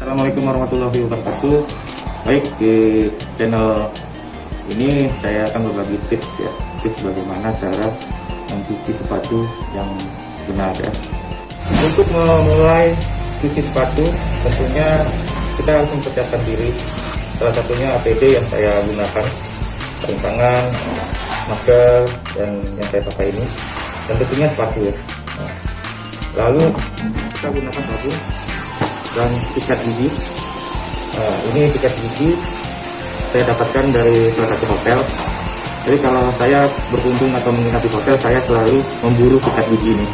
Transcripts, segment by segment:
Assalamualaikum warahmatullahi wabarakatuh. Baik, di channel ini saya akan berbagi tips bagaimana cara mencuci sepatu yang benar ya. Untuk memulai cuci sepatu tentunya kita harus mempersiapkan diri. Salah satunya APD yang saya gunakan, sarung tangan, masker, dan yang saya pakai ini, dan tentunya sepatu ya. Lalu kita gunakan sabun dan sikat gigi. Ini sikat gigi saya dapatkan dari salah satu hotel. Jadi kalau saya berkunjung atau menginap di hotel, saya selalu memburu sikat gigi ini.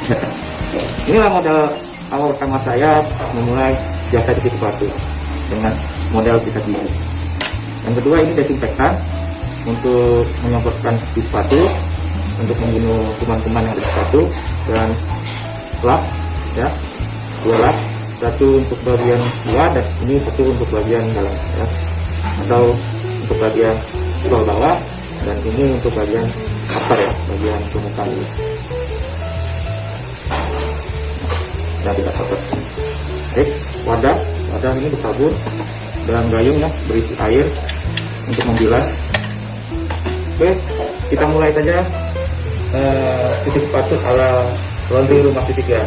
Inilah modal awal pertama saya memulai jasa cuci sepatu dengan model sikat gigi. Yang kedua, ini desinfektan untuk menyemprotkan di sepatu untuk membunuh kuman-kuman yang ada di sepatu, dan lap ya, 2 lap, satu untuk bagian luar dan ini satu untuk bagian dalam ya, atau untuk bagian sol bawah, dan ini untuk bagian upper ya, bagian permukaan ini. Nah, tidak kotor. Baik, wadah ini bersabun dan gayung ya, berisi air untuk membilas. Oke, kita mulai saja cuci sepatu ala laundry rumah cuci ya.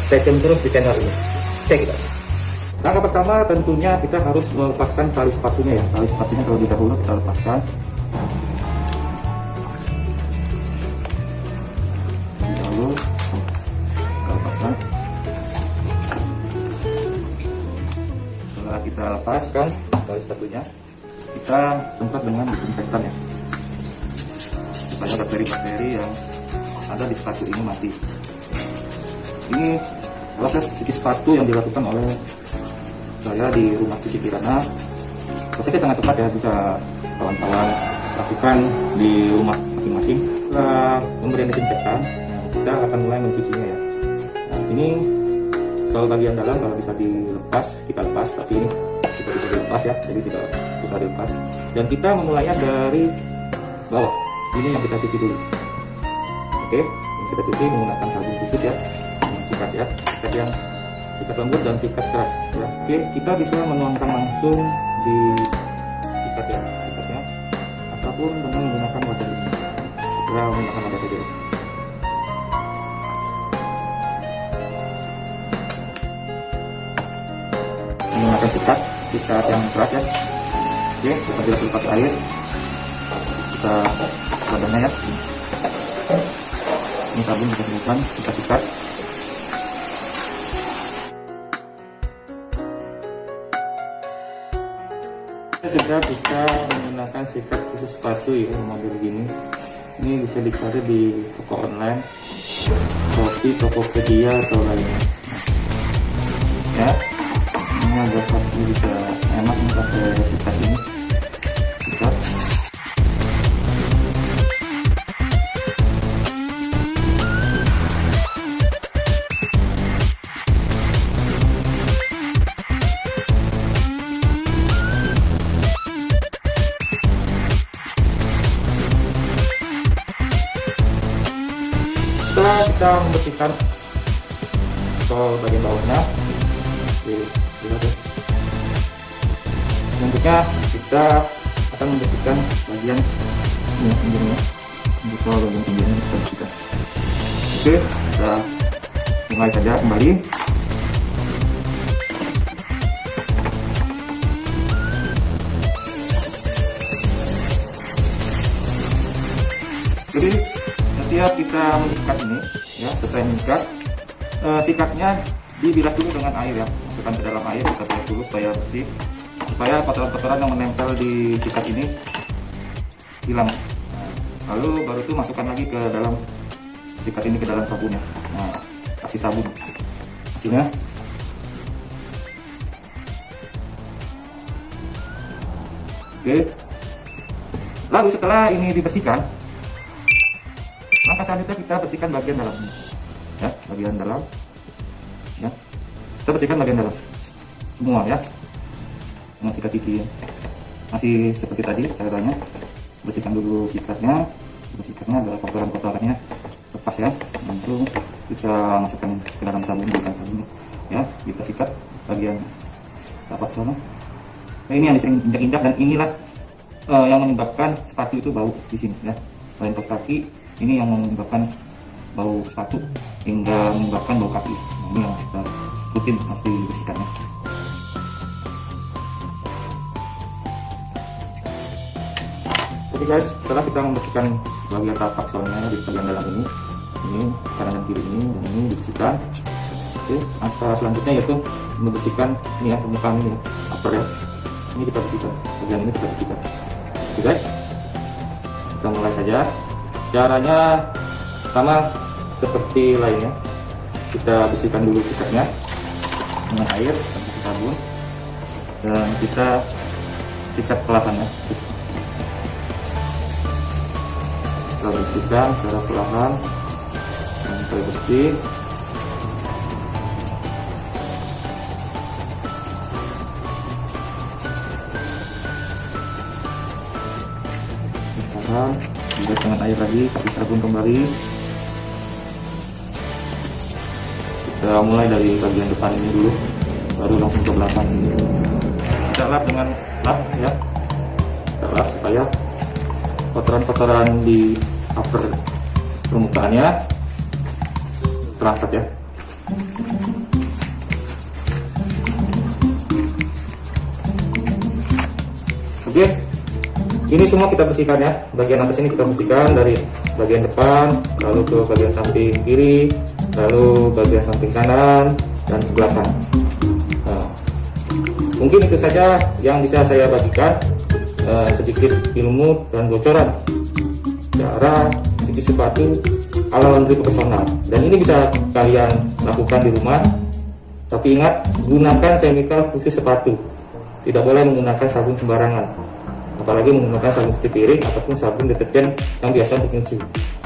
Stay tune terus di channel ini. Cek kita. Langkah pertama tentunya kita harus melepaskan tali sepatunya ya. Tali sepatunya terlebih dahulu kita lepaskan. Lalu kita lepaskan. Setelah kita lepaskan tali sepatunya, kita semprot dengan desinfektan ya, supaya bakteri-bakteri yang ada di sepatu ini mati. Ini proses cuci sepatu yang dilakukan oleh saya di rumah cuci Kirana. Prosesnya sangat cepat ya, bisa kawan-kawan lakukan di rumah masing-masing. Setelah pemberian desinfektan, kita akan mulai mencucinya ya. Nah, ini kalau bagian dalam kalau bisa dilepas, kita lepas, tapi ini kita bisa dilepas ya, jadi tidak bisa dilepas. Dan kita memulainya dari bawah. Ini yang kita cuci dulu. Oke, ini kita cuci menggunakan sabun khusus ya, sikat ya, sikat yang sikat lembut dan sikat keras ya. Oke, kita bisa menuangkan langsung di sikat ya, sikatnya, ataupun dengan menggunakan wadah ini. Kita menggunakan wadah saja. Menggunakan sikat yang keras ya. Oke, kita tidak pakai air. Kita wadahnya ya. Ini sabun kita temukan, kita sikat. Kita juga bisa menggunakan sikat khusus sepatu ya, model gini. Ini bisa dicari di toko online, Shopee, Tokopedia atau lainnya. Ya, ini agar sepatu bisa enak pakai sikat ini. Sikat. Setelah kita membersihkan sol bagian bawahnya, selanjutnya kita akan membersihkan bagian pinggirnya, untuk sol bagian pinggirnya kita bersihkan. Oke, kita mulai saja kembali. Jadi setiap kita menyikat ini ya, setelah menyikat, sikatnya dibilas dulu dengan air ya, masukkan ke dalam air, kita bilas dulu supaya bersih, supaya kotoran-kotoran yang menempel di sikat ini hilang. Lalu baru itu masukkan lagi ke dalam sikat ini, ke dalam sabunnya. Nah, kasih sabun hasilnya. Oke, lalu setelah ini dibersihkan, langkah selanjutnya kita bersihkan bagian dalam ya, bagian dalam ya, kita bersihkan bagian dalam semua ya, dengan sikat gigi masih seperti tadi caranya. Bersihkan dulu sikatnya agar kotoran-kotorannya lepas ya, langsung kita masukkan ke dalam sabun ya, kita sikat bagian tapak sana. Nah, ini yang sering injak-injak, dan inilah yang menyebabkan sepatu itu bau di sini ya. Selain kos kaki, ini yang menyebabkan bau sepatu hingga menyebabkan bau kaki. Nah, ini yang kita rutin harus dibersihkan ya. Oke guys, setelah kita membersihkan bagian tapak soalnya di bagian dalam ini kanan dan kiri ini, dan ini dibersihkan. Oke, angka selanjutnya yaitu membersihkan ini ya, permukaan ini ya, upper ya. Ini kita bersihkan, bagian ini kita bersihkan. Oke guys, kita mulai saja. Caranya sama seperti lainnya. Kita bersihkan dulu sikatnya dengan air dan sabun, dan kita sikat perlahan ya. Kita bersihkan secara perlahan sampai bersih. Sekarang juga dengan air lagi, kasih sabun kembali. Kita mulai dari bagian depan ini dulu, baru langsung ke belakang. Kita lap dengan lap ya, kita lap supaya kotoran-kotoran di upper permukaannya terangkat ya. Oke, ini semua kita bersihkan ya. Bagian atas ini kita bersihkan dari bagian depan, lalu ke bagian samping kiri, lalu bagian samping kanan, dan ke belakang. Nah, mungkin itu saja yang bisa saya bagikan, sedikit ilmu dan bocoran cara cuci sepatu ala laundry profesional, dan ini bisa kalian lakukan di rumah. Tapi ingat, gunakan chemical khusus sepatu, tidak boleh menggunakan sabun sembarangan, apalagi menggunakan sabun cuci piring ataupun sabun deterjen yang biasa untuk nyuci.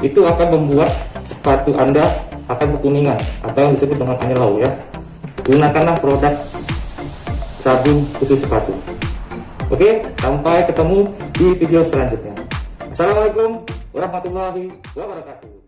Itu akan membuat sepatu Anda akan berkuningan atau yang disebut dengan anyelau ya. Gunakanlah produk sabun khusus sepatu. Oke, sampai ketemu di video selanjutnya. Assalamualaikum warahmatullahi wabarakatuh.